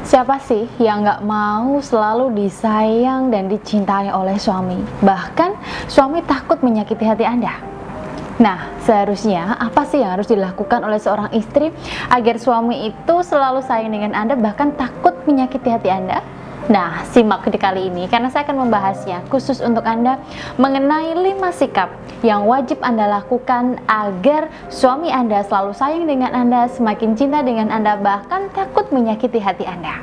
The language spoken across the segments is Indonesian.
Siapa sih yang nggak mau selalu disayang dan dicintai oleh suami? Bahkan suami takut menyakiti hati Anda. Nah, seharusnya apa sih yang harus dilakukan oleh seorang istri agar suami itu selalu sayang dengan Anda bahkan takut menyakiti hati Anda? Nah, simak di kali ini karena saya akan membahasnya khusus untuk Anda mengenai 5 sikap yang wajib Anda lakukan agar suami Anda selalu sayang dengan Anda, semakin cinta dengan Anda, bahkan takut menyakiti hati Anda.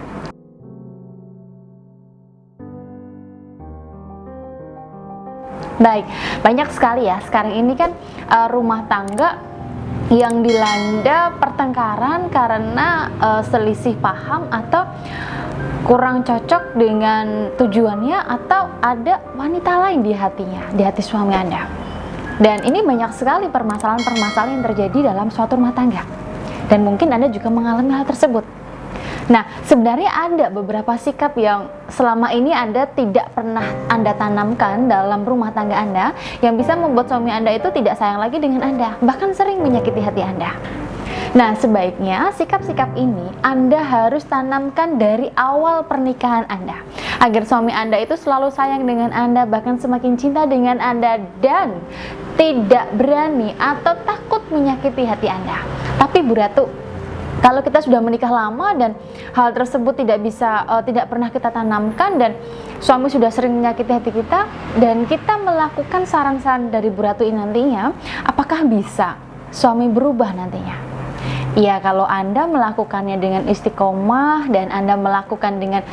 Baik, banyak sekali ya sekarang ini kan rumah tangga yang dilanda pertengkaran karena selisih paham atau kurang cocok dengan tujuannya, atau ada wanita lain di hatinya, di hati suami Anda. Dan ini banyak sekali permasalahan-permasalahan yang terjadi dalam suatu rumah tangga. Dan mungkin Anda juga mengalami hal tersebut. Nah, sebenarnya ada beberapa sikap yang selama ini Anda tidak pernah Anda tanamkan dalam rumah tangga Anda yang bisa membuat suami Anda itu tidak sayang lagi dengan Anda, bahkan sering menyakiti hati Anda. Nah, sebaiknya sikap-sikap ini Anda harus tanamkan dari awal pernikahan Anda agar suami Anda itu selalu sayang dengan Anda, bahkan semakin cinta dengan Anda dan tidak berani atau takut menyakiti hati Anda. Tapi Bu Ratu, kalau kita sudah menikah lama dan hal tersebut tidak pernah kita tanamkan dan suami sudah sering menyakiti hati kita dan kita melakukan saran-saran dari Bu Ratu ini nantinya, apakah bisa suami berubah nantinya? Ya, kalau Anda melakukannya dengan istiqomah dan Anda melakukan dengan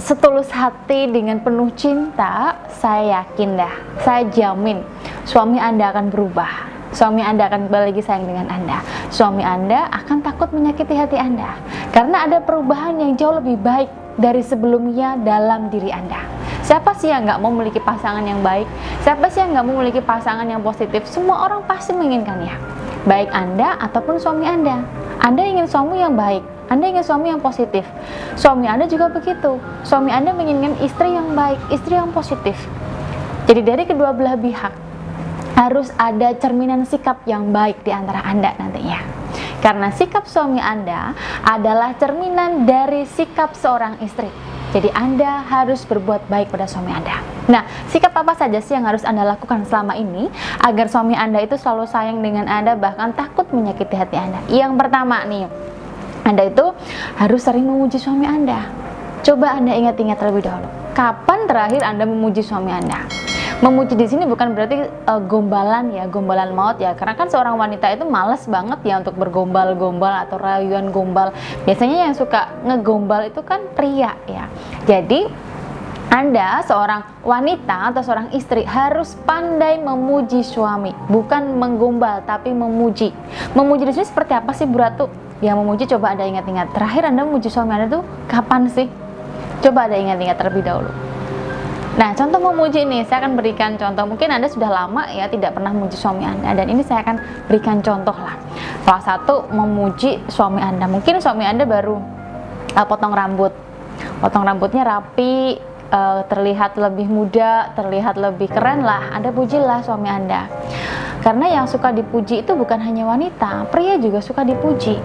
setulus hati, dengan penuh cinta, saya yakin saya jamin suami Anda akan berubah. Suami Anda akan kembali lagi sayang dengan Anda. Suami Anda akan takut menyakiti hati Anda karena ada perubahan yang jauh lebih baik dari sebelumnya dalam diri Anda. Siapa sih yang nggak mau memiliki pasangan yang baik? Siapa sih yang nggak mau memiliki pasangan yang positif? Semua orang pasti menginginkannya, baik Anda ataupun suami Anda. Anda ingin suami yang baik, Anda ingin suami yang positif. Suami Anda juga begitu. Suami Anda menginginkan istri yang baik, istri yang positif. Jadi dari kedua belah pihak harus ada cerminan sikap yang baik di antara Anda nantinya. Karena sikap suami Anda adalah cerminan dari sikap seorang istri. Jadi Anda harus berbuat baik pada suami Anda. Nah, sikap apa saja sih yang harus Anda lakukan selama ini agar suami Anda itu selalu sayang dengan Anda, bahkan takut menyakiti hati Anda? Yang pertama nih, Anda itu harus sering memuji suami Anda. Coba Anda ingat-ingat terlebih dahulu. Kapan terakhir Anda memuji suami Anda? Memuji di sini bukan berarti gombalan maut ya, karena kan seorang wanita itu malas banget ya untuk bergombal-gombal atau rayuan gombal. Biasanya yang suka ngegombal itu kan pria ya. Jadi Anda seorang wanita atau seorang istri harus pandai memuji suami, bukan menggombal tapi memuji. Memuji di sini seperti apa sih Bu Ratu? Ya, memuji, coba Anda ingat-ingat. Terakhir Anda memuji suami Anda tuh kapan sih? Coba Anda ingat-ingat terlebih dahulu. Nah, contoh memuji nih, saya akan berikan contoh. Mungkin Anda sudah lama ya tidak pernah memuji suami Anda, dan ini saya akan berikan contoh lah. Salah satu memuji suami Anda, mungkin suami Anda baru potong rambutnya rapi, terlihat lebih muda, terlihat lebih keren lah. Anda pujilah suami Anda, karena yang suka dipuji itu bukan hanya wanita, pria juga suka dipuji.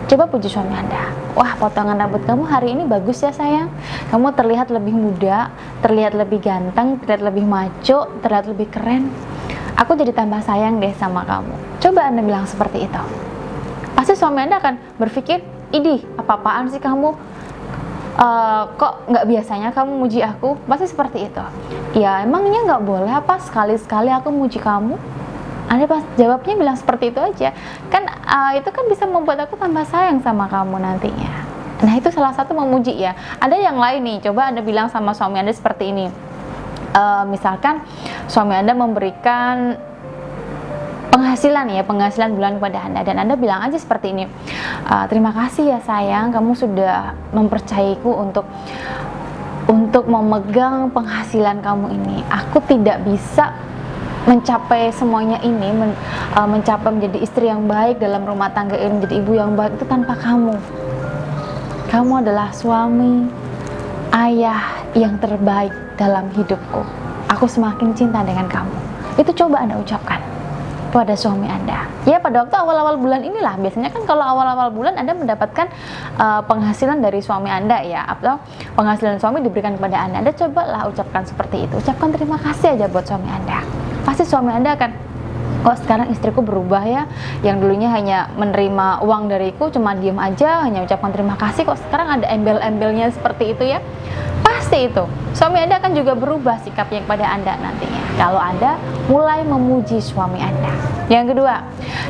Coba puji suami Anda. Wah, potongan rambut kamu hari ini bagus ya sayang. Kamu terlihat lebih muda, terlihat lebih ganteng, terlihat lebih maco, terlihat lebih keren. Aku jadi tambah sayang deh sama kamu. Coba Anda bilang seperti itu. Pasti suami Anda akan berpikir, idih, apa-apaan sih kamu? Kok nggak biasanya kamu muji aku? Pasti seperti itu. Ya, emangnya nggak boleh apa sekali-sekali aku muji kamu? Anda pas jawabnya bilang seperti itu aja, kan itu kan bisa membuat aku tambah sayang sama kamu nantinya. Nah, itu salah satu memuji ya. Ada yang lain nih, coba Anda bilang sama suami Anda seperti ini. Misalkan suami Anda memberikan penghasilan bulan kepada Anda, dan Anda bilang aja seperti ini, terima kasih ya sayang, kamu sudah mempercayaiku untuk memegang penghasilan kamu ini. Aku tidak bisa mencapai semuanya ini, mencapai menjadi istri yang baik dalam rumah tangga ini, menjadi ibu yang baik itu tanpa kamu. Kamu adalah suami, ayah yang terbaik dalam hidupku. Aku semakin cinta dengan kamu. Itu coba Anda ucapkan. pada suami Anda. Ya, pada waktu awal-awal bulan inilah, biasanya kan kalau awal-awal bulan Anda mendapatkan penghasilan dari suami Anda ya, atau penghasilan suami diberikan kepada Anda. Anda cobalah ucapkan seperti itu. Ucapkan terima kasih aja buat suami Anda. Pasti suami Anda akan, kok sekarang istriku berubah ya, yang dulunya hanya menerima uang dariku cuma diem aja, hanya ucapkan terima kasih, kok sekarang ada embel-embelnya seperti itu ya. Pasti itu suami Anda akan juga berubah sikapnya kepada Anda nantinya kalau Anda mulai memuji suami Anda. Yang kedua,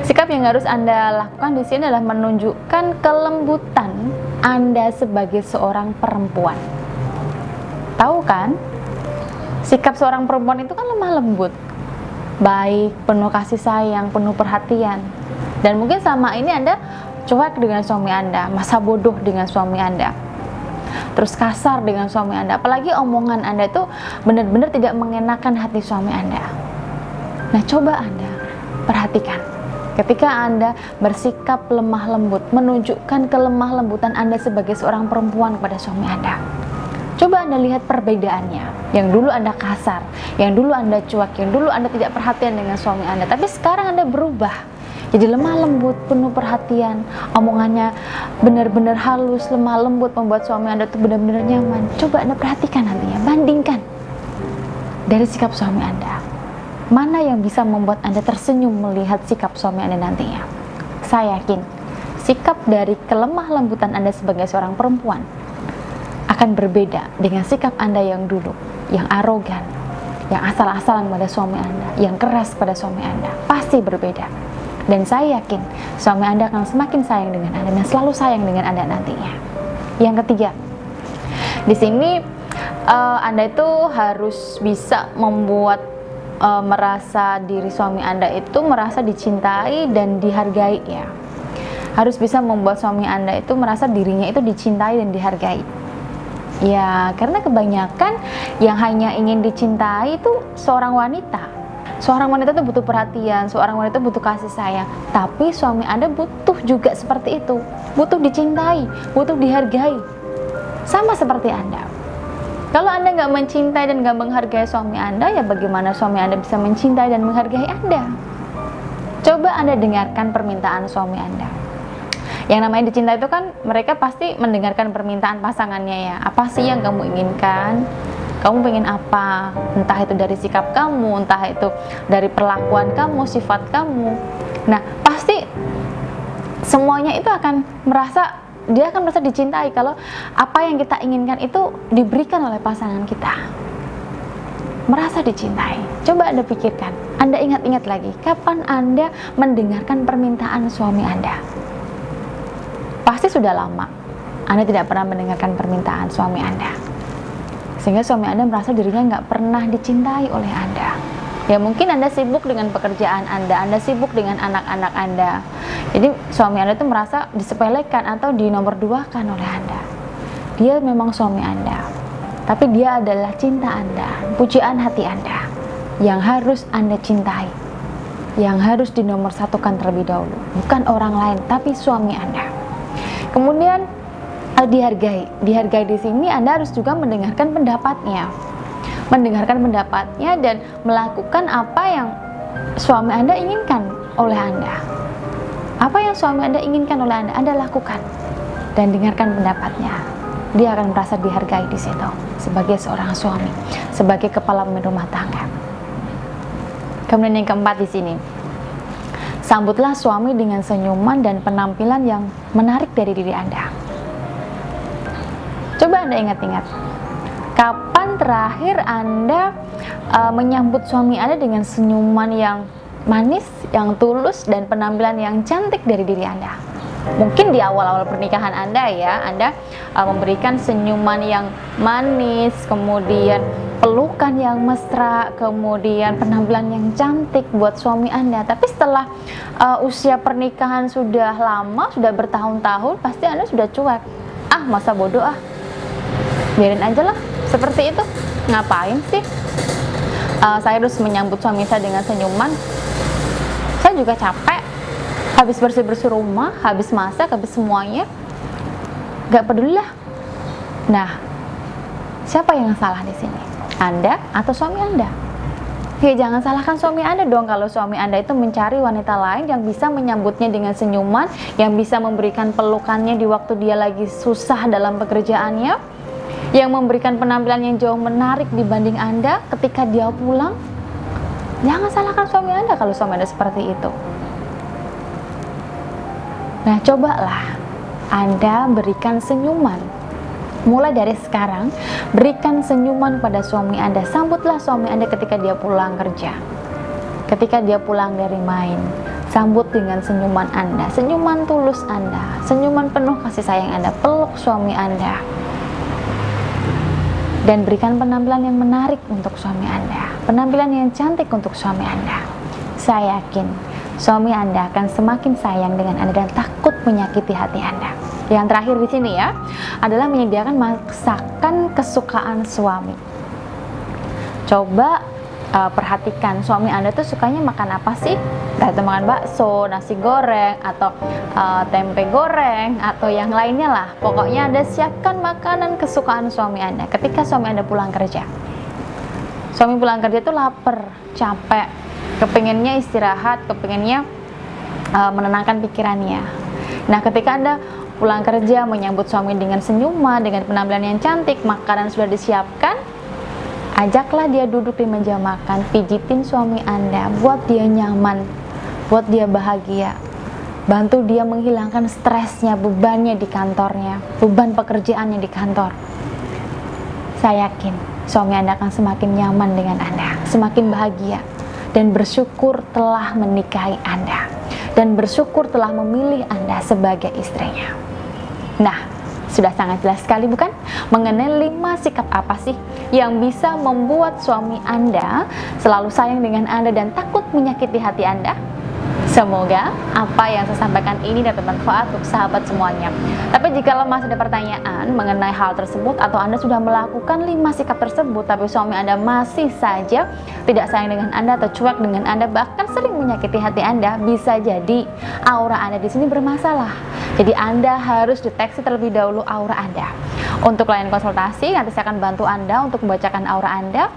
sikap yang harus Anda lakukan di sini adalah menunjukkan kelembutan Anda sebagai seorang perempuan. Tahu kan, sikap seorang perempuan itu kan lemah lembut, baik, penuh kasih sayang, penuh perhatian. Dan mungkin sama ini Anda cuek dengan suami Anda, masa bodoh dengan suami Anda, terus kasar dengan suami Anda, apalagi omongan Anda itu benar-benar tidak mengenakan hati suami Anda. Nah, coba Anda perhatikan ketika Anda bersikap lemah lembut, menunjukkan kelemah lembutan Anda sebagai seorang perempuan kepada suami Anda. Coba Anda lihat perbedaannya. Yang dulu Anda kasar, yang dulu Anda cuek, yang dulu Anda tidak perhatian dengan suami Anda, tapi sekarang Anda berubah jadi lemah lembut, penuh perhatian, omongannya benar-benar halus, lemah lembut, membuat suami Anda itu benar-benar nyaman. Coba Anda perhatikan nantinya, bandingkan dari sikap suami Anda, mana yang bisa membuat Anda tersenyum melihat sikap suami Anda nantinya. Saya yakin sikap dari kelemah lembutan Anda sebagai seorang perempuan akan berbeda dengan sikap Anda yang dulu, yang arogan, yang asal-asalan pada suami Anda, yang keras pada suami Anda. Pasti berbeda. Dan saya yakin suami Anda akan semakin sayang dengan Anda dan selalu sayang dengan Anda nantinya. Yang ketiga, di sini Anda itu harus bisa membuat merasa diri suami Anda itu merasa dicintai dan dihargai ya. Harus bisa membuat suami Anda itu merasa dirinya itu dicintai dan dihargai. Ya, karena kebanyakan yang hanya ingin dicintai itu seorang wanita. Seorang wanita itu butuh perhatian, seorang wanita butuh kasih sayang. Tapi suami Anda butuh juga seperti itu, butuh dicintai, butuh dihargai. Sama seperti Anda. Kalau Anda nggak mencintai dan nggak menghargai suami Anda, ya bagaimana suami Anda bisa mencintai dan menghargai Anda? Coba Anda dengarkan permintaan suami Anda. Yang namanya dicintai itu kan mereka pasti mendengarkan permintaan pasangannya ya. Apa sih yang kamu inginkan? Kamu pengen apa? Entah itu dari sikap kamu, entah itu dari perlakuan kamu, sifat kamu. Nah, pasti semuanya itu akan merasa, dia akan merasa dicintai kalau apa yang kita inginkan itu diberikan oleh pasangan kita. Merasa dicintai. Coba Anda pikirkan, Anda ingat-ingat lagi, kapan Anda mendengarkan permintaan suami Anda? Pasti sudah lama Anda tidak pernah mendengarkan permintaan suami Anda, sehingga suami Anda merasa dirinya nggak pernah dicintai oleh Anda. Ya mungkin Anda sibuk dengan pekerjaan Anda sibuk dengan anak-anak Anda. Jadi suami Anda itu merasa disepelekan atau dinomorduakan oleh Anda. Dia memang suami Anda, tapi dia adalah cinta Anda, pujaan hati Anda, yang harus Anda cintai, yang harus dinomorsatukan terlebih dahulu. Bukan orang lain, tapi suami Anda. Kemudian dihargai di sini Anda harus juga mendengarkan pendapatnya, dan melakukan apa yang suami Anda inginkan oleh Anda. Apa yang suami Anda inginkan oleh Anda lakukan dan dengarkan pendapatnya. Dia akan merasa dihargai di situ sebagai seorang suami, sebagai kepala rumah tangga. Kemudian yang keempat di sini, sambutlah suami dengan senyuman dan penampilan yang menarik dari diri Anda. Coba Anda ingat-ingat, kapan terakhir Anda menyambut suami Anda dengan senyuman yang manis, yang tulus, dan penampilan yang cantik dari diri Anda? Mungkin di awal-awal pernikahan Anda ya, Anda memberikan senyuman yang manis, kemudian pelukan yang mesra, kemudian penampilan yang cantik buat suami Anda. Tapi setelah usia pernikahan sudah lama, sudah bertahun-tahun, pasti Anda sudah cuek. Ah, masa bodoh ah, biarin aja lah, seperti itu. Ngapain sih saya harus menyambut suami saya dengan senyuman? Saya juga capek, habis bersih-bersih rumah, habis masak, habis semuanya, gak peduli lah. Nah, siapa yang salah di sini? Anda atau suami Anda? Ya jangan salahkan suami Anda dong kalau suami Anda itu mencari wanita lain yang bisa menyambutnya dengan senyuman, yang bisa memberikan pelukannya di waktu dia lagi susah dalam pekerjaannya, yang memberikan penampilan yang jauh menarik dibanding Anda ketika dia pulang. Jangan salahkan suami Anda kalau suami Anda seperti itu. Nah, cobalah Anda berikan senyuman. Mulai dari sekarang, berikan senyuman pada suami Anda. Sambutlah suami Anda ketika dia pulang kerja, ketika dia pulang dari main. Sambut dengan senyuman Anda, senyuman tulus Anda, senyuman penuh kasih sayang Anda. Peluk suami Anda. Dan berikan penampilan yang menarik untuk suami Anda, penampilan yang cantik untuk suami Anda. Saya yakin suami Anda akan semakin sayang dengan Anda dan takut menyakiti hati Anda. Yang terakhir di sini ya, adalah menyediakan masakan kesukaan suami. Coba perhatikan suami Anda tuh sukanya makan apa sih? Entah itu makan bakso, nasi goreng, atau tempe goreng, atau yang lainnya lah. Pokoknya Anda siapkan makanan kesukaan suami Anda ketika suami Anda pulang kerja. Suami pulang kerja tuh lapar, capek, kepengennya istirahat, kepengennya menenangkan pikirannya. Nah, ketika Anda pulang kerja menyambut suami dengan senyuman, dengan penampilan yang cantik, makanan sudah disiapkan, ajaklah dia duduk di meja makan, pijitin suami Anda, buat dia nyaman, buat dia bahagia, bantu dia menghilangkan stresnya, bebannya di kantornya, beban pekerjaannya di kantor. Saya yakin suami Anda akan semakin nyaman dengan Anda, semakin bahagia, dan bersyukur telah menikahi Anda, dan bersyukur telah memilih Anda sebagai istrinya. Nah, sudah sangat jelas sekali bukan? Mengenai 5 sikap apa sih yang bisa membuat suami Anda selalu sayang dengan Anda dan takut menyakiti hati Anda? Semoga apa yang saya sampaikan ini dapat bermanfaat untuk sahabat semuanya. Tapi jika masih ada pertanyaan mengenai hal tersebut, atau Anda sudah melakukan 5 sikap tersebut tapi suami Anda masih saja tidak sayang dengan Anda atau cuek dengan Anda, bahkan sering menyakiti hati Anda, bisa jadi aura Anda di sini bermasalah. Jadi Anda harus deteksi terlebih dahulu aura Anda. Untuk layanan konsultasi, nanti saya akan bantu Anda untuk membacakan aura Anda,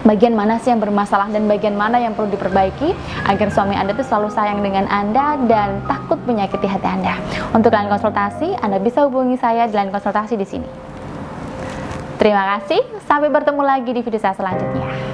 bagian mana sih yang bermasalah dan bagian mana yang perlu diperbaiki agar suami Anda itu selalu sayang dengan Anda dan takut menyakiti hati Anda. Untuk layanan konsultasi, Anda bisa hubungi saya di layanan konsultasi di sini. Terima kasih, sampai bertemu lagi di video saya selanjutnya.